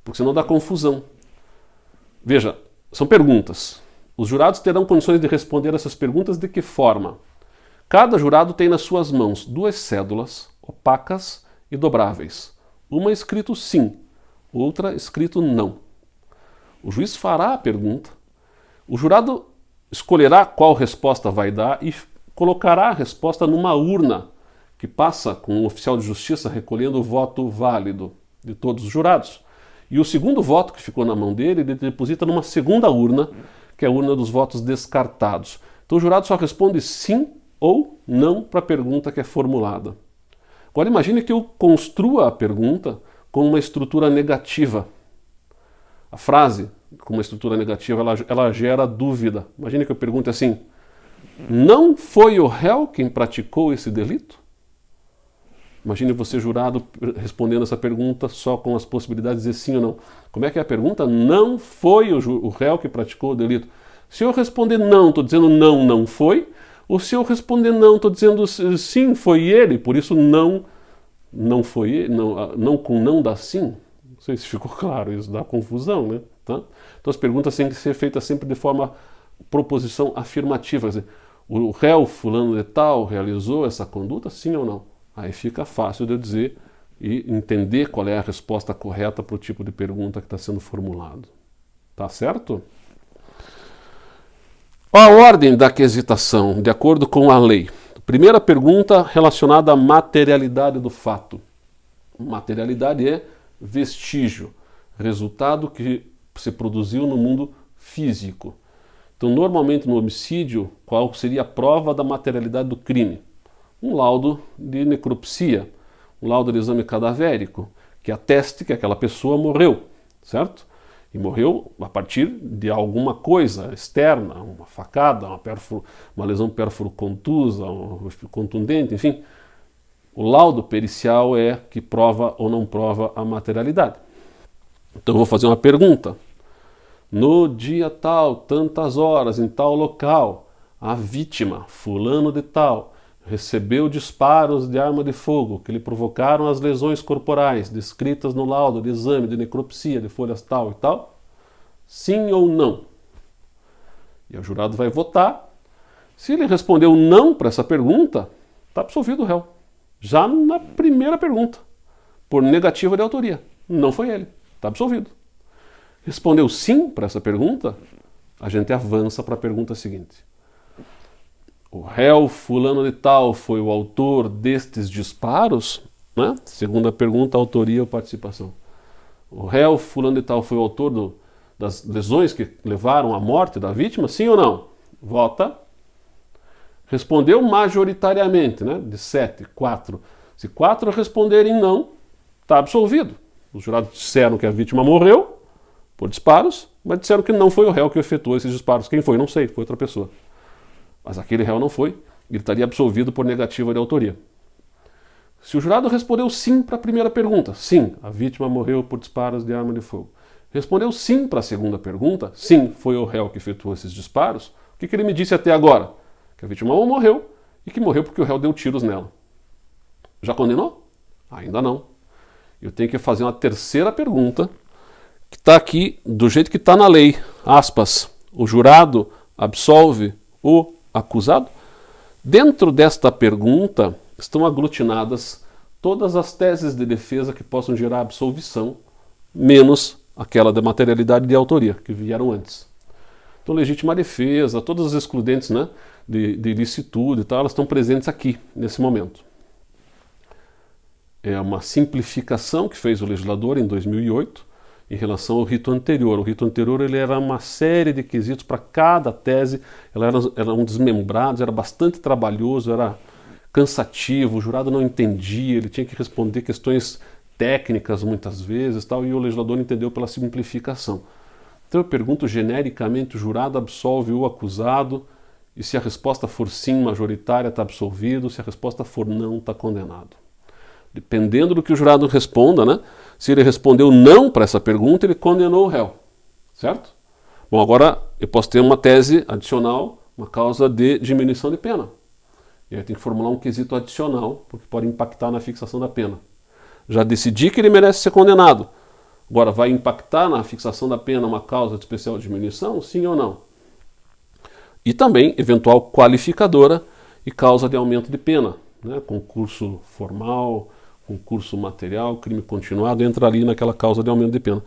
porque senão dá confusão. Veja, são perguntas. Os jurados terão condições de responder essas perguntas de que forma? Cada jurado tem nas suas mãos 2 cédulas opacas e dobráveis. Uma escrito sim, outra escrito não. O juiz fará a pergunta, o jurado escolherá qual resposta vai dar e colocará a resposta numa urna que passa com um oficial de justiça recolhendo o voto válido de todos os jurados. E o segundo voto que ficou na mão dele, ele deposita numa segunda urna, que é a urna dos votos descartados. Então o jurado só responde sim ou não para a pergunta que é formulada. Agora imagine que eu construa a pergunta com uma estrutura negativa. A frase com uma estrutura negativa, ela gera dúvida. Imagine que eu pergunte assim, não foi o réu quem praticou esse delito? Imagine você, jurado, respondendo essa pergunta só com as possibilidades de dizer sim ou não. Como é que é a pergunta? Não foi o réu que praticou o delito. Se eu responder não, estou dizendo não, não foi. Ou se eu responder não, estou dizendo sim, foi ele. Por isso não foi ele. Não com não dá sim. Não sei se ficou claro, isso dá confusão, né? Tá? Então as perguntas têm que ser feitas sempre de forma proposição afirmativa. Quer dizer, o réu fulano de tal realizou essa conduta, sim ou não? Aí fica fácil de eu dizer e entender qual é a resposta correta para o tipo de pergunta que está sendo formulado. Tá certo? A ordem da quesitação, de acordo com a lei. Primeira pergunta relacionada à materialidade do fato. Materialidade é vestígio, resultado que se produziu no mundo físico. Então, normalmente no homicídio, qual seria a prova da materialidade do crime? Um laudo de necropsia, um laudo de exame cadavérico, que ateste que aquela pessoa morreu, certo? E morreu a partir de alguma coisa externa, uma facada, uma lesão pérfuro-contusa, contundente, enfim. O laudo pericial é que prova ou não prova a materialidade. Então eu vou fazer uma pergunta. no dia tal, tantas horas, em tal local, a vítima, fulano de tal, recebeu disparos de arma de fogo que lhe provocaram as lesões corporais descritas no laudo de exame de necropsia de folhas tal e tal? Sim ou não? E o jurado vai votar. Se ele respondeu não para essa pergunta, está absolvido o réu. Já na primeira pergunta, por negativa de autoria. Não foi ele, está absolvido. Respondeu sim para essa pergunta, a gente avança para a pergunta seguinte. O réu fulano de tal foi o autor destes disparos? Né? Segunda pergunta, autoria ou participação. O réu fulano de tal foi o autor das lesões que levaram à morte da vítima? Sim ou não? Vota. Respondeu majoritariamente, né? De 7, 4. Se 4 responderem não, está absolvido. Os jurados disseram que a vítima morreu por disparos, mas disseram que não foi o réu que efetuou esses disparos. Quem foi? Não sei, foi outra pessoa. Mas aquele réu não foi, ele estaria absolvido por negativa de autoria. Se o jurado respondeu sim para a primeira pergunta, sim, a vítima morreu por disparos de arma de fogo. Respondeu sim para a segunda pergunta, sim, foi o réu que efetuou esses disparos. O que ele me disse até agora? Que a vítima morreu e que morreu porque o réu deu tiros nela. Já condenou? Ainda não. Eu tenho que fazer uma terceira pergunta, que está aqui do jeito que está na lei, aspas, o jurado absolve o acusado? Dentro desta pergunta estão aglutinadas todas as teses de defesa que possam gerar absolvição, menos aquela da materialidade de autoria, que vieram antes. Então, legítima defesa, todas as excludentes, né, de ilicitude e tal, elas estão presentes aqui, nesse momento. É uma simplificação que fez o legislador em 2008 em relação ao rito anterior. O rito anterior ele era uma série de quesitos para cada tese, eram desmembrados, era bastante trabalhoso, era cansativo, o jurado não entendia, ele tinha que responder questões técnicas muitas vezes, tal, e o legislador entendeu pela simplificação. Então eu pergunto genericamente, o jurado absolve o acusado, e se a resposta for sim majoritária, está absolvido, se a resposta for não, está condenado. Dependendo do que o jurado responda, né? Se ele respondeu não para essa pergunta, ele condenou o réu, certo? Bom, agora eu posso ter uma tese adicional, uma causa de diminuição de pena. E aí tem que formular um quesito adicional, porque pode impactar na fixação da pena. Já decidi que ele merece ser condenado. Agora, vai impactar na fixação da pena uma causa de especial diminuição, sim ou não? E também, eventual qualificadora e causa de aumento de pena, né? Concurso formal, concurso material, crime continuado, entra ali naquela causa de aumento de pena.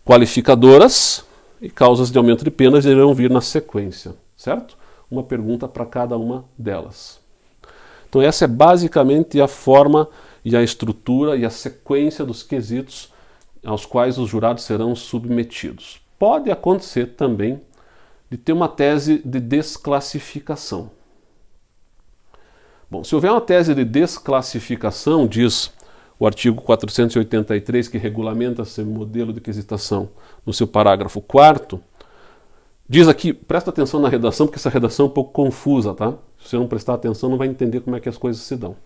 Qualificadoras e causas de aumento de penas irão vir na sequência, certo? Uma pergunta para cada uma delas. Então essa é basicamente a forma e a estrutura e a sequência dos quesitos aos quais os jurados serão submetidos. Pode acontecer também de ter uma tese de desclassificação. Bom, se houver uma tese de desclassificação, diz o artigo 483, que regulamenta esse modelo de quesitação no seu parágrafo 4º, diz aqui, presta atenção na redação, porque essa redação é um pouco confusa, tá? Se você não prestar atenção, não vai entender como é que as coisas se dão.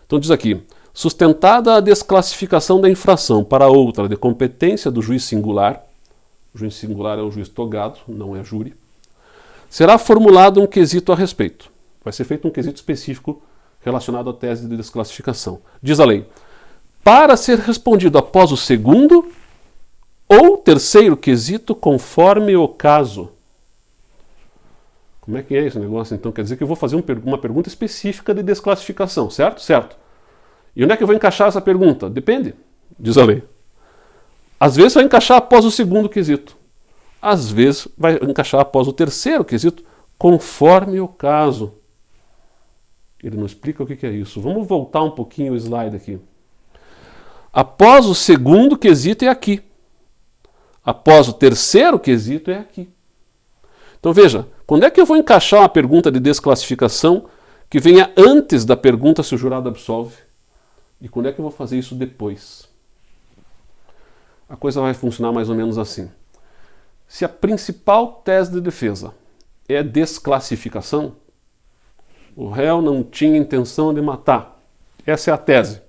Então diz aqui, sustentada a desclassificação da infração para outra de competência do juiz singular, o juiz singular é o juiz togado, não é júri, será formulado um quesito a respeito. Vai ser feito um quesito específico relacionado à tese de desclassificação. Diz a lei, para ser respondido após o segundo ou terceiro quesito, conforme o caso. Como é que é esse negócio? Então quer dizer que eu vou fazer uma pergunta específica de desclassificação, certo? Certo. E onde é que eu vou encaixar essa pergunta? Depende, diz a lei. Às vezes vai encaixar após o segundo quesito. Às vezes vai encaixar após o terceiro quesito, conforme o caso. Ele não explica o que é isso. Vamos voltar um pouquinho o slide aqui. Após o segundo quesito é aqui. Após o terceiro quesito é aqui. Então veja, quando é que eu vou encaixar uma pergunta de desclassificação que venha antes da pergunta se o jurado absolve? E quando é que eu vou fazer isso depois? A coisa vai funcionar mais ou menos assim. Se a principal tese de defesa é desclassificação, o réu não tinha intenção de matar. Essa é a tese.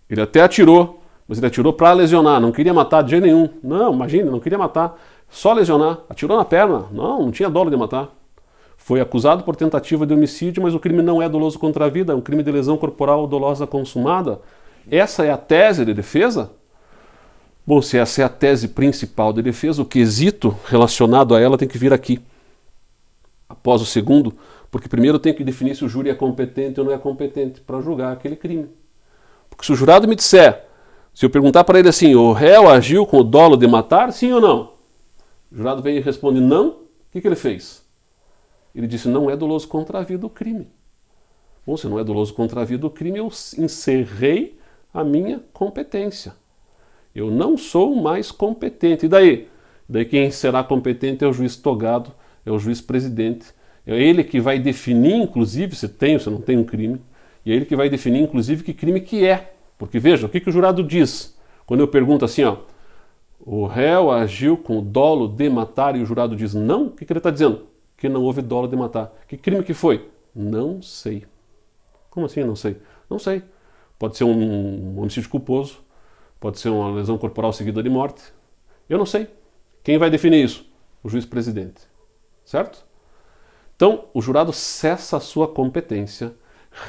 Ele até atirou, mas ele atirou para lesionar, não queria matar de jeito nenhum. Não, imagine, não queria matar. Só lesionar. Atirou na perna. Não tinha dolo de matar. Foi acusado por tentativa de homicídio, mas o crime não é doloso contra a vida, é um crime de lesão corporal dolosa consumada. Essa é a tese de defesa? Bom, se essa é a tese principal de defesa, o quesito relacionado a ela tem que vir aqui, após o segundo, porque primeiro eu tenho que definir se o júri é competente ou não é competente para julgar aquele crime. Porque se o jurado me disser, se eu perguntar para ele assim, o réu agiu com o dolo de matar, sim ou não? O jurado vem e responde não, o que ele fez? Ele disse, não é doloso contra a vida o crime. Bom, se não é doloso contra a vida o crime, eu encerrei a minha competência. Eu não sou mais competente. E daí? Daí quem será competente é o juiz togado, é o juiz presidente. É ele que vai definir, inclusive, se tem ou se não tem um crime. E é ele que vai definir, inclusive, que crime que é. Porque veja, o que o jurado diz? Quando eu pergunto assim, ó, o réu agiu com o dolo de matar e o jurado diz não, o que ele está dizendo? Que não houve dolo de matar. Que crime que foi? Não sei. Como assim não sei? Não sei. Pode ser um homicídio culposo, pode ser uma lesão corporal seguida de morte. Eu não sei. Quem vai definir isso? O juiz presidente. Certo? Então, o jurado cessa a sua competência,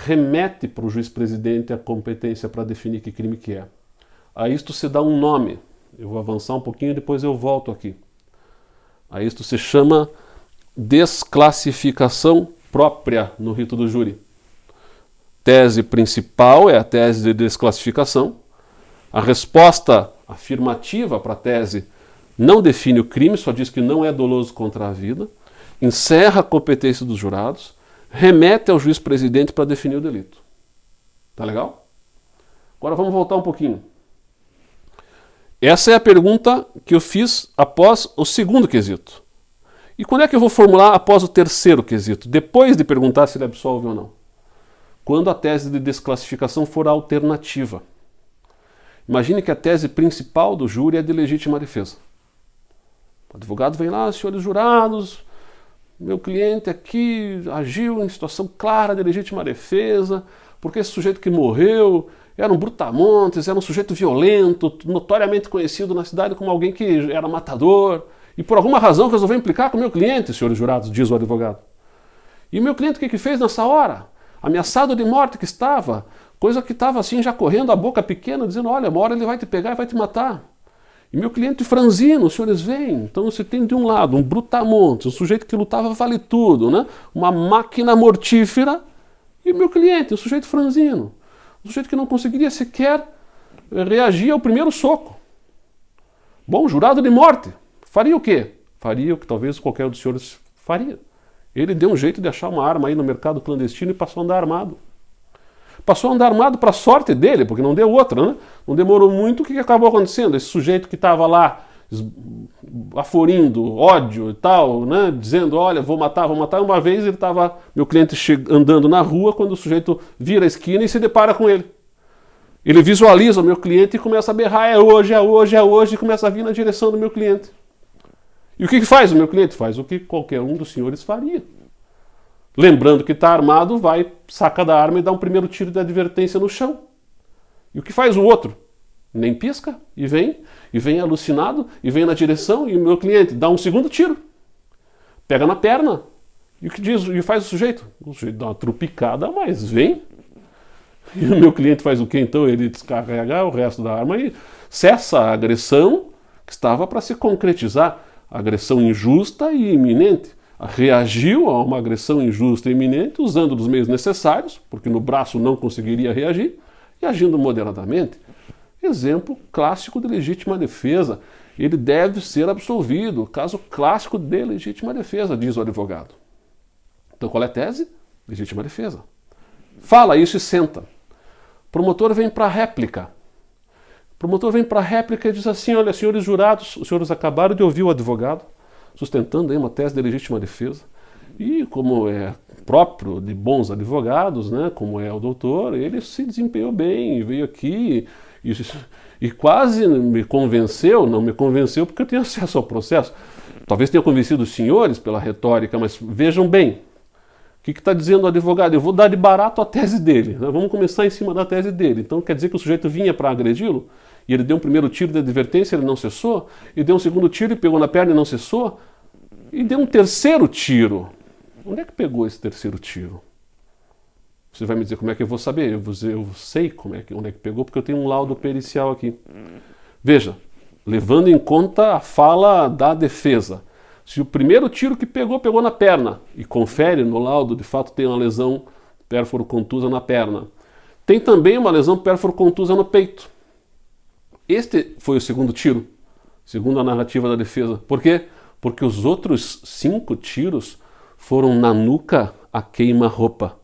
remete para o juiz presidente a competência para definir que crime que é. A isto se dá um nome. Eu vou avançar um pouquinho e depois eu volto aqui. A isto se chama desclassificação própria no rito do júri. Tese principal é a tese de desclassificação. A resposta afirmativa para a tese não define o crime, só diz que não é doloso contra a vida, encerra a competência dos jurados, remete ao juiz presidente para definir o delito. Tá legal? Agora vamos voltar um pouquinho. Essa é a pergunta que eu fiz após o segundo quesito. E quando é que eu vou formular após o terceiro quesito? Depois de perguntar se ele absolve ou não. Quando a tese de desclassificação for alternativa. Imagine que a tese principal do júri é de legítima defesa. O advogado vem lá, senhores jurados, meu cliente aqui agiu em situação clara de legítima defesa, porque esse sujeito que morreu era um brutamontes, era um sujeito violento, notoriamente conhecido na cidade como alguém que era matador, e por alguma razão resolveu implicar com o meu cliente, senhores jurados, diz o advogado. E o meu cliente o que fez nessa hora? Ameaçado de morte que estava, coisa que estava assim já correndo a boca pequena, dizendo, olha, uma hora ele vai te pegar e vai te matar. E meu cliente franzino, os senhores veem, então você tem de um lado um brutamontes, um sujeito que lutava vale tudo, né? Uma máquina mortífera, e meu cliente, um sujeito franzino, um sujeito que não conseguiria sequer reagir ao primeiro soco. Bom, jurado de morte, faria o quê? Faria o que talvez qualquer um dos senhores faria. Ele deu um jeito de achar uma arma aí no mercado clandestino e passou a andar armado. Passou a andar armado para a sorte dele, porque não deu outra, né? Não demorou muito, o que acabou acontecendo? Esse sujeito que estava lá aforindo ódio e tal, né? Dizendo, olha, vou matar, uma vez ele estava, meu cliente andando na rua, quando o sujeito vira a esquina e se depara com ele. Ele visualiza o meu cliente e começa a berrar, é hoje, é hoje, é hoje, e começa a vir na direção do meu cliente. E o que faz o meu cliente? Faz o que qualquer um dos senhores faria. Lembrando que está armado, vai, saca da arma e dá um primeiro tiro de advertência no chão. E o que faz o outro? Nem pisca e vem alucinado, e vem na direção, e o meu cliente dá um segundo tiro. Pega na perna. E o que diz? E faz o sujeito? O sujeito dá uma trupicada, mas vem. E o meu cliente faz o quê? Então ele descarrega o resto da arma e cessa a agressão que estava para se concretizar. Agressão injusta e iminente. Reagiu a uma agressão injusta e iminente usando dos meios necessários, porque no braço não conseguiria reagir, e agindo moderadamente. Exemplo clássico de legítima defesa. Ele deve ser absolvido. Caso clássico de legítima defesa, diz o advogado. Então qual é a tese? Legítima defesa. Fala isso e senta. O promotor vem para a réplica. O promotor vem para a réplica e diz assim, olha, senhores jurados, os senhores acabaram de ouvir o advogado, sustentando aí uma tese de legítima defesa. E como é próprio de bons advogados, né, como é o doutor, ele se desempenhou bem, veio aqui e quase me convenceu, não me convenceu porque eu tenho acesso ao processo. Talvez tenha convencido os senhores pela retórica, mas vejam bem, o que está dizendo o advogado? Eu vou dar de barato a tese dele, né? Vamos começar em cima da tese dele. Então quer dizer que o sujeito vinha para agredi-lo? e ele deu um primeiro tiro de advertência, ele não cessou, e deu um segundo tiro e pegou na perna e não cessou, e deu um terceiro tiro. Onde é que pegou esse terceiro tiro? Você vai me dizer como é que eu vou saber? Eu sei onde é que pegou, porque eu tenho um laudo pericial aqui. Veja, levando em conta a fala da defesa, se o primeiro tiro que pegou na perna, e confere no laudo, de fato tem uma lesão pérfuro-contusa na perna. Tem também uma lesão pérfuro-contusa no peito. Este foi o segundo tiro, segundo a narrativa da defesa. Por quê? Porque os outros 5 tiros foram na nuca a queima-roupa.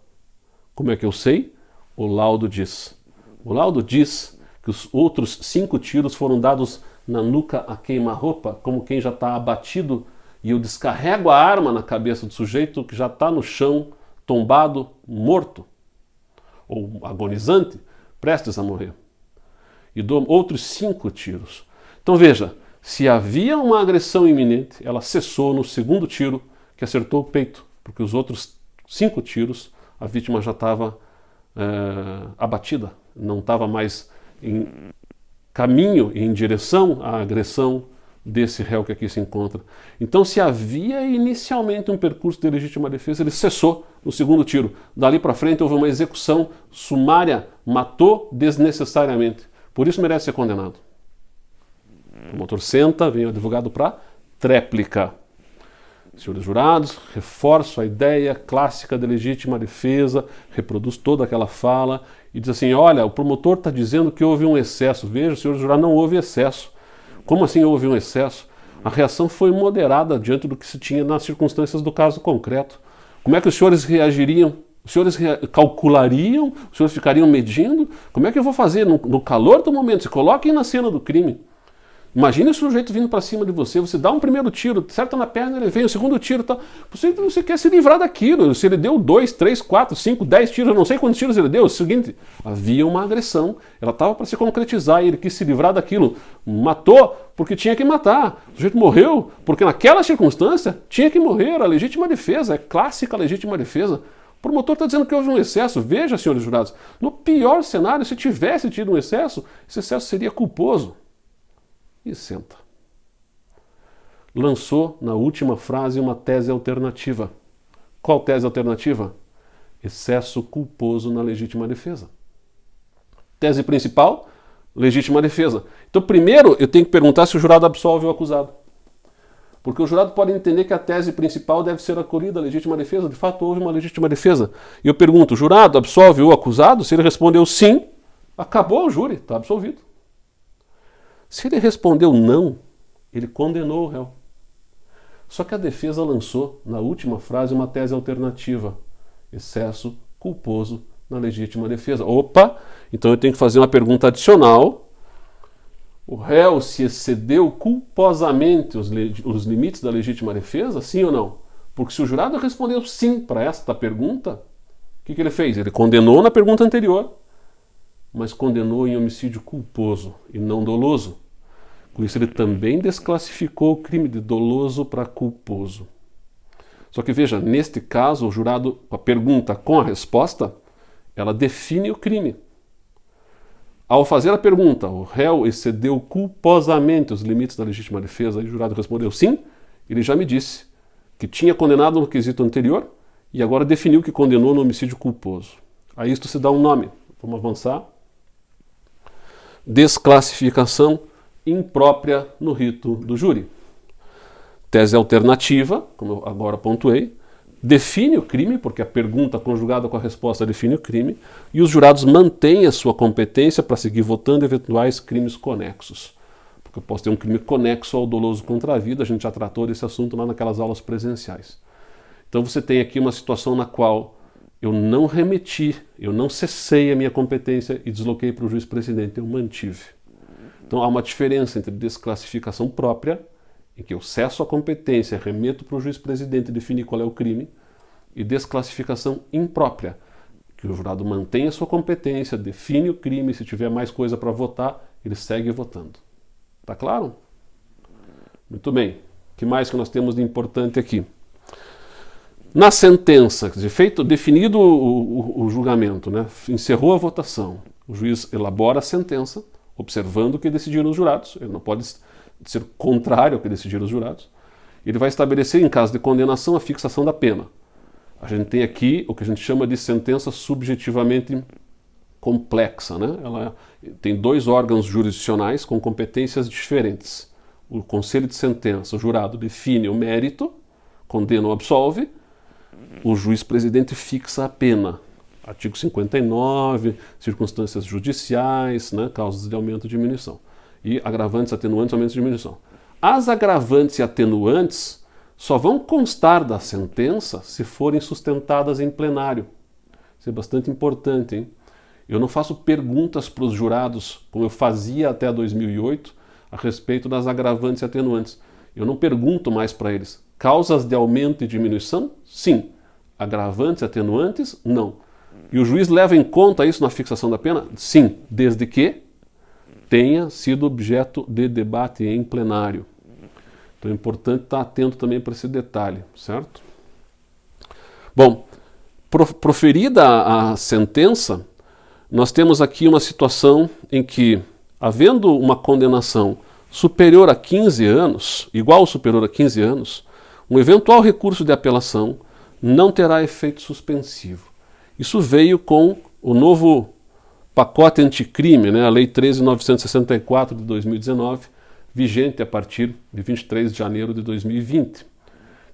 Como é que eu sei? O laudo diz. O laudo diz que os outros 5 tiros foram dados na nuca a queima-roupa, como quem já está abatido, e eu descarrego a arma na cabeça do sujeito que já está no chão, tombado, morto, ou agonizante, prestes a morrer. E dou outros 5 tiros. Então veja, se havia uma agressão iminente, ela cessou no segundo tiro, que acertou o peito, porque os outros 5 tiros, a vítima já estava abatida, não estava mais em caminho, em direção à agressão desse réu que aqui se encontra. Então, se havia inicialmente um percurso de legítima defesa, ele cessou no segundo tiro. Dali para frente houve uma execução sumária, matou desnecessariamente. Por isso merece ser condenado. O promotor senta, vem o advogado para tréplica. Senhores jurados, reforço a ideia clássica de legítima defesa, reproduz toda aquela fala e diz assim, olha, o promotor está dizendo que houve um excesso. Veja, senhores jurados, não houve excesso. Como assim houve um excesso? A reação foi moderada diante do que se tinha nas circunstâncias do caso concreto. Como é que os senhores reagiriam? Os senhores calculariam? Os senhores ficariam medindo? Como é que eu vou fazer no calor do momento? Se coloquem na cena do crime. Imagine o sujeito vindo para cima de você, você dá um primeiro tiro, certo na perna, ele vem, o segundo tiro, tá? Você quer se livrar daquilo. Se ele deu 2, 3, 4, 5, 10 tiros, eu não sei quantos tiros ele deu. É o seguinte, havia uma agressão, ela estava para se concretizar e ele quis se livrar daquilo. Matou porque tinha que matar. O sujeito morreu porque naquela circunstância tinha que morrer. A legítima defesa, é clássica a legítima defesa. O promotor está dizendo que houve um excesso. Veja, senhores jurados, no pior cenário, se tivesse tido um excesso, esse excesso seria culposo. E senta. Lançou na última frase uma tese alternativa. Qual tese alternativa? Excesso culposo na legítima defesa. Tese principal, legítima defesa. Então, primeiro, eu tenho que perguntar se o jurado absolve o acusado. Porque o jurado pode entender que a tese principal deve ser acolhida, a legítima defesa. De fato, houve uma legítima defesa. E eu pergunto, o jurado absolve o acusado? Se ele respondeu sim, acabou o júri, está absolvido. Se ele respondeu não, ele condenou o réu. Só que a defesa lançou, na última frase, uma tese alternativa. Excesso culposo na legítima defesa. Opa! Então eu tenho que fazer uma pergunta adicional. O réu se excedeu culposamente os limites da legítima defesa? Sim ou não? Porque se o jurado respondeu sim para esta pergunta, o que ele fez? Ele condenou na pergunta anterior, mas condenou em homicídio culposo e não doloso. Com isso, ele também desclassificou o crime de doloso para culposo. Só que veja, neste caso, o jurado, com a pergunta com a resposta, ela define o crime. Ao fazer a pergunta, o réu excedeu culposamente os limites da legítima defesa, e o jurado respondeu sim, ele já me disse que tinha condenado no quesito anterior e agora definiu que condenou no homicídio culposo. A isto se dá um nome. Vamos avançar. Desclassificação imprópria no rito do júri. Tese alternativa, como eu agora pontuei, define o crime, porque a pergunta conjugada com a resposta define o crime, e os jurados mantêm a sua competência para seguir votando eventuais crimes conexos. Porque eu posso ter um crime conexo ao doloso contra a vida, a gente já tratou desse assunto lá naquelas aulas presenciais. Então você tem aqui uma situação na qual eu não remeti, eu não cessei a minha competência e desloquei para o juiz presidente, eu mantive. Então há uma diferença entre desclassificação própria, em que eu cesso a competência, remeto para o juiz presidente definir qual é o crime, e desclassificação imprópria, que o jurado mantém a sua competência, define o crime, e se tiver mais coisa para votar, ele segue votando. Tá claro? Muito bem. O que mais que nós temos de importante aqui? Na sentença, quer dizer, definido o julgamento, né? Encerrou a votação, o juiz elabora a sentença, observando o que decidiram os jurados, ele não pode ser contrário ao que decidiram os jurados. Ele vai estabelecer, em caso de condenação, a fixação da pena. A gente tem aqui o que a gente chama de sentença subjetivamente complexa, né? Ela tem dois órgãos jurisdicionais com competências diferentes. O conselho de sentença, o jurado, define o mérito, condena ou absolve, o juiz-presidente fixa a pena. Artigo 59, circunstâncias judiciais, né, causas de aumento e diminuição. E agravantes, atenuantes, aumento e diminuição. As agravantes e atenuantes só vão constar da sentença se forem sustentadas em plenário. Isso é bastante importante, hein? Eu não faço perguntas para os jurados, como eu fazia até 2008, a respeito das agravantes e atenuantes. Eu não pergunto mais para eles. Causas de aumento e diminuição? Sim. Agravantes e atenuantes? Não. E o juiz leva em conta isso na fixação da pena? Sim, desde que tenha sido objeto de debate em plenário. Então é importante estar atento também para esse detalhe, certo? Bom, proferida a sentença, nós temos aqui uma situação em que, havendo uma condenação superior a 15 anos, igual ou superior a 15 anos, um eventual recurso de apelação não terá efeito suspensivo. Isso veio com o novo pacote anticrime, né, a Lei 13.964 de 2019, vigente a partir de 23 de janeiro de 2020.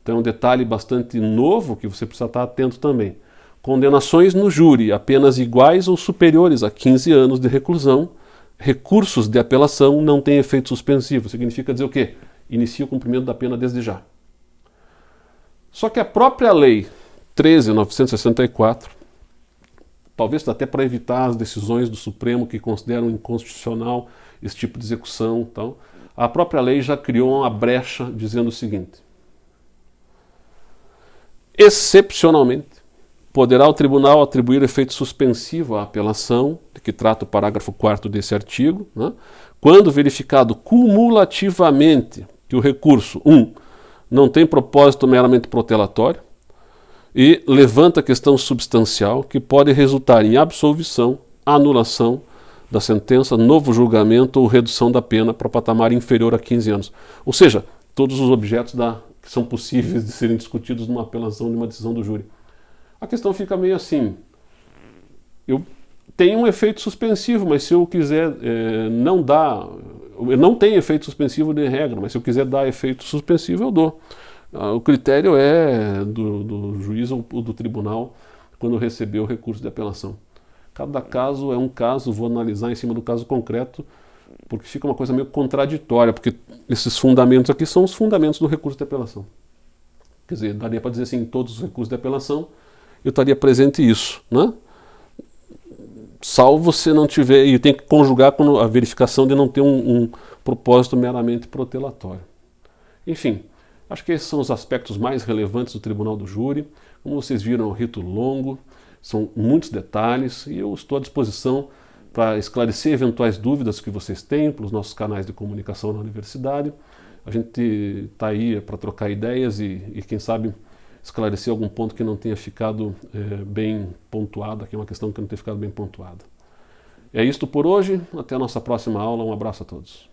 Então é um detalhe bastante novo que você precisa estar atento também. Condenações no júri, apenas iguais ou superiores a 15 anos de reclusão, recursos de apelação não têm efeito suspensivo. Significa dizer o quê? Inicia o cumprimento da pena desde já. Só que a própria Lei 13.964, talvez até para evitar as decisões do Supremo que consideram inconstitucional esse tipo de execução, então, a própria lei já criou uma brecha dizendo o seguinte: excepcionalmente, poderá o tribunal atribuir efeito suspensivo à apelação, de que trata o parágrafo 4º desse artigo, né, quando verificado cumulativamente que o recurso, 1, não tem propósito meramente protelatório e levanta questão substancial que pode resultar em absolvição, anulação da sentença, novo julgamento ou redução da pena para patamar inferior a 15 anos. Ou seja, todos os objetos que são possíveis de serem discutidos numa apelação de uma decisão do júri. A questão fica meio assim: eu tenho um efeito suspensivo, mas se eu quiser não dar, não tem efeito suspensivo de regra, mas se eu quiser dar efeito suspensivo, eu dou. O critério é do juiz ou do tribunal quando receber o recurso de apelação. Cada caso é um caso, vou analisar em cima do caso concreto, porque fica uma coisa meio contraditória, porque esses fundamentos aqui são os fundamentos do recurso de apelação. Quer dizer, daria para dizer assim, em todos os recursos de apelação, eu estaria presente isso, né? Salvo se não tiver, e tem que conjugar com a verificação de não ter um propósito meramente protelatório. Enfim, acho que esses são os aspectos mais relevantes do Tribunal do Júri. Como vocês viram, é um rito longo, são muitos detalhes, e eu estou à disposição para esclarecer eventuais dúvidas que vocês tenham pelos nossos canais de comunicação na universidade. A gente está aí para trocar ideias e quem sabe, esclarecer algum ponto que não tenha ficado bem pontuado, aqui é uma questão que não tenha ficado bem pontuada. É isto por hoje, até a nossa próxima aula, um abraço a todos.